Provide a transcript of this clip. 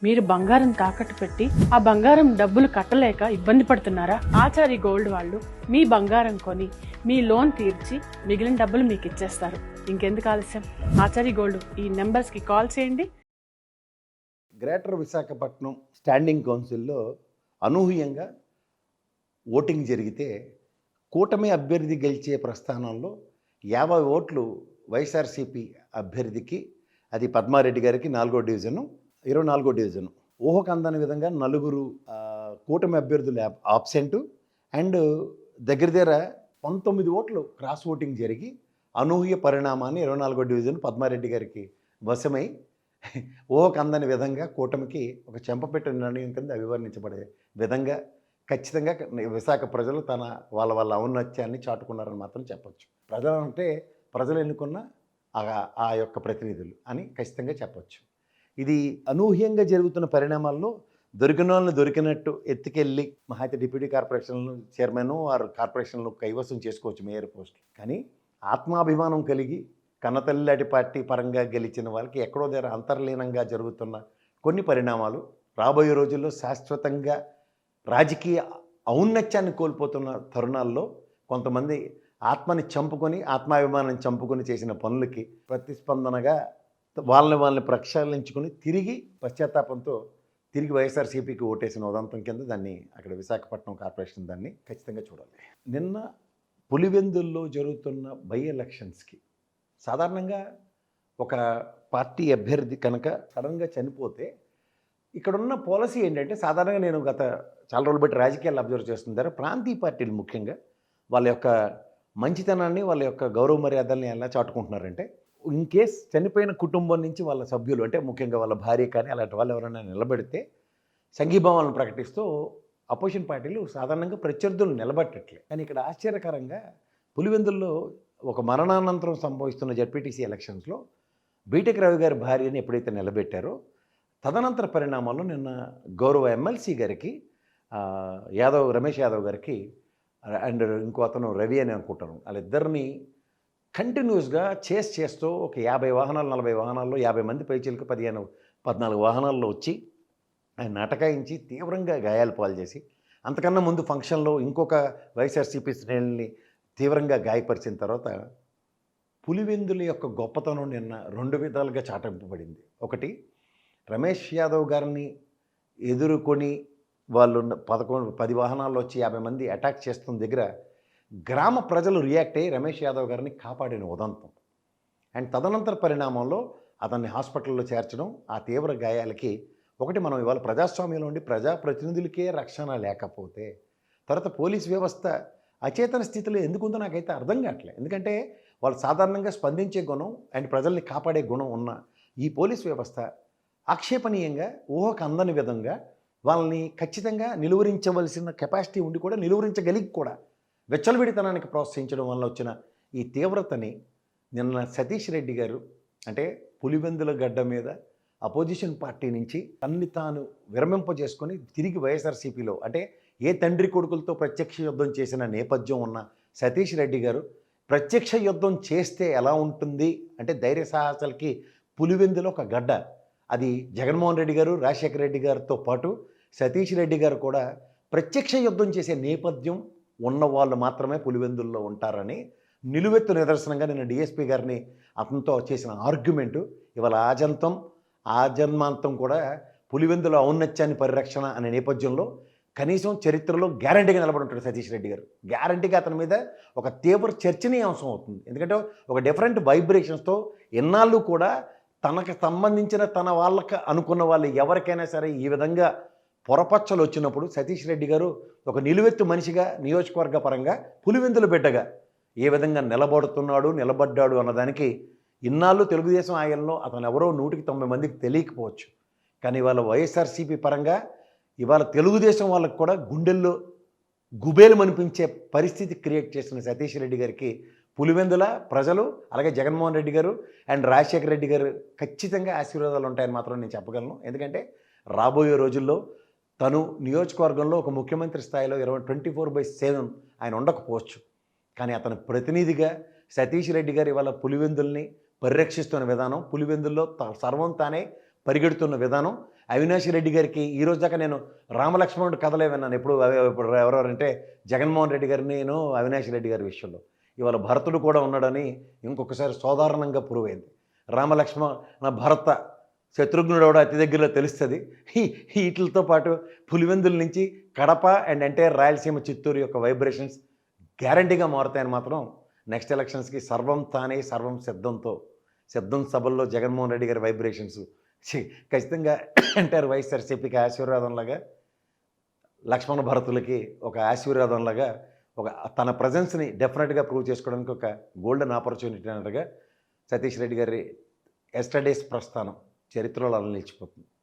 మీరు బంగారం తాకట్టు పెట్టి ఆ బంగారం డబ్బులు కట్టలేక ఇబ్బంది పడుతున్నారా? ఆచారి గోల్డ్ వాళ్ళు మీ బంగారం కొని మీ లోన్ తీర్చి మిగిలిన డబ్బులు మీకు ఇచ్చేస్తారు. ఇంకెందుకు ఆలస్యం? ఆచారి గోల్డ్ ఈ నెంబర్స్ కి కాల్ చేయండి. గ్రేటర్ విశాఖపట్నం స్టాండింగ్ కౌన్సిల్లో అనూహ్యంగా ఓటింగ్ జరిగితే కూటమి అభ్యర్థి గెలిచే ప్రస్థానంలో 50 ఓట్లు వైఎస్ఆర్సీపీ అభ్యర్థికి, అది పద్మారెడ్డి గారికి 4వ డివిజను, 24వ డివిజను. ఊహకు అందని విధంగా 4 కూటమి అభ్యర్థులు ఆబ్సెంటు అండ్ దగ్గర 19 ఓట్లు క్రాస్ ఓటింగ్ జరిగి అనూహ్య పరిణామాన్ని 24వ డివిజన్ పద్మారెడ్డి గారికి వశమై ఊహకు అందని విధంగా కూటమికి ఒక చెంపపెట్టిన నిర్ణయం కింద అభివర్ణించబడే విధంగా ఖచ్చితంగా విశాఖ ప్రజలు వాళ్ళ ఔన్నత్యాన్ని చాటుకున్నారని మాత్రం చెప్పచ్చు. ప్రజలు అంటే ప్రజలు ఎన్నుకున్న ఆ యొక్క ప్రతినిధులు అని ఖచ్చితంగా చెప్పచ్చు. ఇది అనూహ్యంగా జరుగుతున్న పరిణామాల్లో దొరికిన వాళ్ళని దొరికినట్టు ఎత్తుకెళ్ళి మహాయితే డిప్యూటీ కార్పొరేషన్లు చైర్మన్ ఆరు కార్పొరేషన్లు కైవసం చేసుకోవచ్చు మేయర్ పోస్ట్. కానీ ఆత్మాభిమానం కలిగి కన్నతల్లిలాంటి పార్టీ పరంగా గెలిచిన వాళ్ళకి ఎక్కడో దగ్గర అంతర్లీనంగా జరుగుతున్న కొన్ని పరిణామాలు రాబోయే రోజుల్లో శాశ్వతంగా రాజకీయ ఔన్నత్యాన్ని కోల్పోతున్న తరుణాల్లో కొంతమంది ఆత్మని చంపుకొని ఆత్మాభిమానాన్ని చంపుకొని చేసిన పనులకి ప్రతిస్పందనగా వాళ్ళని ప్రక్షాళించుకొని తిరిగి పశ్చాత్తాపంతో తిరిగి వైఎస్ఆర్సీపీకి ఓటేసిన ఉదంతం కింద దాన్ని అక్కడ విశాఖపట్నం కార్పొరేషన్ దాన్ని ఖచ్చితంగా చూడాలి. నిన్న పులివెందుల్లో జరుగుతున్న బై ఎలక్షన్స్కి సాధారణంగా ఒక పార్టీ అభ్యర్థి కనుక సడన్గా చనిపోతే ఇక్కడున్న పాలసీ ఏంటంటే, సాధారణంగా నేను గత చాలా రోజులు బట్టి రాజకీయాలు అబ్జర్వ్ చేస్తుంటారు, ప్రాంతీయ పార్టీలు ముఖ్యంగా వాళ్ళ యొక్క మంచితనాన్ని వాళ్ళ యొక్క గౌరవ మర్యాదల్ని ఎలా చాటుకుంటున్నారంటే, ఇన్ కేస్ చనిపోయిన కుటుంబం నుంచి వాళ్ళ సభ్యులు అంటే ముఖ్యంగా వాళ్ళ భార్య కానీ అలాంటి వాళ్ళు ఎవరైనా నిలబెడితే సంఘీభావాలను ప్రకటిస్తూ అపోజిషన్ పార్టీలు సాధారణంగా ప్రత్యర్థులు నిలబెట్టట్లే. కానీ ఇక్కడ ఆశ్చర్యకరంగా పులివెందుల్లో ఒక మరణానంతరం సంభవిస్తున్న జడ్పీటీసీ ఎలక్షన్స్లో బీటెక్ రవి గారి భార్యని ఎప్పుడైతే నిలబెట్టారో తదనంతర పరిణామాల్లో నిన్న గౌరవ ఎమ్మెల్సీ గారికి రమేష్ యాదవ్ గారికి అండ్ ఇంకో అతను రవి అని అనుకుంటాను, వాళ్ళిద్దరిని కంటిన్యూస్గా చేస్తూ ఒక 50 వాహనాలు 40 వాహనాల్లో 50 మంది పైచీలకు 14 వాహనాల్లో వచ్చి ఆయన నాటకాయించి తీవ్రంగా గాయాలు పాలు చేసి, అంతకన్నా ముందు ఫంక్షన్లో ఇంకొక వైఎస్ఆర్సీపీ శ్రేణుల్ని తీవ్రంగా గాయపరిచిన తర్వాత పులివెందుల యొక్క గొప్పతనం నిన్న 2 విధాలుగా చాటింపబడింది. ఒకటి, రమేష్ యాదవ్ గారిని ఎదుర్కొని వాళ్ళు 10 వాహనాల్లో వచ్చి 50 మంది అటాక్ చేస్తున్న దగ్గర గ్రామ ప్రజలు రియాక్ట్ అయ్యి రమేష్ యాదవ్ గారిని కాపాడిన ఉదంతం. అండ్ తదనంతర పరిణామంలో అతన్ని హాస్పిటల్లో చేర్చడం, ఆ తీవ్ర గాయాలకి ఒకటి, మనం ఇవాళ ప్రజాస్వామ్యంలో ఉండి ప్రజాప్రతినిధులకే రక్షణ లేకపోతే తర్వాత పోలీస్ వ్యవస్థ అచేతన స్థితిలో ఎందుకుందో నాకైతే అర్థం కావట్లేదు. ఎందుకంటే వాళ్ళు సాధారణంగా స్పందించే గుణం అండ్ ప్రజల్ని కాపాడే గుణం ఉన్న ఈ పోలీస్ వ్యవస్థ ఆక్షేపణీయంగా ఊహకు అందని విధంగా వాళ్ళని ఖచ్చితంగా నిలువరించవలసిన కెపాసిటీ ఉండి కూడా నిలువరించగలిగి కూడా వెచ్చలవిడితనానికి ప్రోత్సహించడం వల్ల వచ్చిన ఈ తీవ్రతని నిన్న సతీష్ రెడ్డి గారు, అంటే పులివెందుల గడ్డ మీద అపోజిషన్ పార్టీ నుంచి తన్ని తాను విరమింపజేసుకొని తిరిగి వైఎస్ఆర్సీపీలో, అంటే ఏ తండ్రి కొడుకులతో ప్రత్యక్ష యుద్ధం చేసిన నేపథ్యం ఉన్న సతీష్ రెడ్డి గారు ప్రత్యక్ష యుద్ధం చేస్తే ఎలా ఉంటుంది అంటే ధైర్య సాహసాలకి పులివెందులో ఒక గడ్డ. అది జగన్మోహన్ రెడ్డి గారు, రాజశేఖర రెడ్డి గారితో పాటు సతీష్ రెడ్డి గారు కూడా ప్రత్యక్ష యుద్ధం చేసే నేపథ్యం ఉన్నవాళ్ళు మాత్రమే పులివెందుల్లో ఉంటారని నిలువెత్తు నిదర్శనంగా నిన్న డిఎస్పీ గారిని అతనితో చేసిన ఆర్గ్యుమెంటు ఇవాళ ఆజన్మాంతం కూడా పులివెందుల ఔన్నత్యాన్ని పరిరక్షణ అనే నేపథ్యంలో కనీసం చరిత్రలో గ్యారంటీగా నిలబడి ఉంటాడు సతీష్ రెడ్డి గారు. గ్యారంటీగా అతని మీద ఒక తీవ్ర చర్చనీయాంశం అవుతుంది. ఎందుకంటే ఒక డిఫరెంట్ వైబ్రేషన్స్తో ఎన్నాళ్ళు కూడా తనకు సంబంధించిన తన వాళ్ళకి అనుకున్న వాళ్ళు ఎవరికైనా సరే ఈ విధంగా పొరపచ్చలు వచ్చినప్పుడు సతీష్ రెడ్డి గారు ఒక నిలువెత్తు మనిషిగా నియోజకవర్గ పరంగా పులివెందుల బిడ్డగా ఏ విధంగా నిలబడ్డాడు అన్నదానికి ఇన్నాళ్ళు తెలుగుదేశం ఆయనలో అతను ఎవరో 190 మందికి తెలియకపోవచ్చు. కానీ ఇవాళ వైఎస్ఆర్సీపీ పరంగా ఇవాళ తెలుగుదేశం వాళ్ళకు కూడా గుండెల్లో గుబేలు అనిపించే పరిస్థితి క్రియేట్ చేసిన సతీష్ రెడ్డి గారికి పులివెందుల ప్రజలు, అలాగే జగన్మోహన్ రెడ్డి గారు అండ్ రాజశేఖర రెడ్డి గారు ఖచ్చితంగా ఆశీర్వాదాలు ఉంటాయని మాత్రం నేను చెప్పగలను. ఎందుకంటే రాబోయే రోజుల్లో తను నియోజకవర్గంలో ఒక ముఖ్యమంత్రి స్థాయిలో 24/7 ఆయన ఉండకపోవచ్చు, కానీ అతని ప్రతినిధిగా సతీష్ రెడ్డి గారు ఇవాళ పులివెందుల్ని పరిరక్షిస్తున్న విధానం, పులివెందుల్లో సర్వం తానే పరిగెడుతున్న విధానం అవినాష్ రెడ్డి గారికి ఈ రోజు దాకా నేను రామలక్ష్మణుడు కథలే విన్నాను. ఇప్పుడు ఎవరెవరంటే జగన్మోహన్ రెడ్డి గారిని, నేను అవినాష్ రెడ్డి గారి విషయంలో. ఇవాళ భరతుడు కూడా ఉన్నాడని ఇంకొకసారి సోదారణంగా ప్రూవ్ అయింది. రామలక్ష్మణ భరత శత్రుఘ్నుడు కూడా అతి దగ్గరలో తెలుస్తుంది. వీటితో పాటు పులివెందుల నుంచి కడప అండ్ ఎంటైర్ రాయలసీమ చిత్తూరు యొక్క వైబ్రేషన్స్ గ్యారంటీగా మారుతాయని మాత్రం నెక్స్ట్ ఎలక్షన్స్కి సర్వం తానే సర్వం సిద్ధం సభల్లో జగన్మోహన్ రెడ్డి గారి వైబ్రేషన్స్ ఖచ్చితంగా ఎంటైర్ వైఎస్ఆర్సీపీకి ఆశీర్వాదంలాగా, లక్ష్మణ భరతులకి ఒక ఆశీర్వాదంలాగా ఒక తన ప్రజెన్స్ని డెఫినెట్గా ప్రూవ్ చేసుకోవడానికి ఒక గోల్డెన్ ఆపర్చునిటీ అన్నట్టుగా సతీష్ రెడ్డి గారి ఎస్టర్డేస్ ప్రస్థానం చరిత్రలో అలా నిలిచిపోతుంది.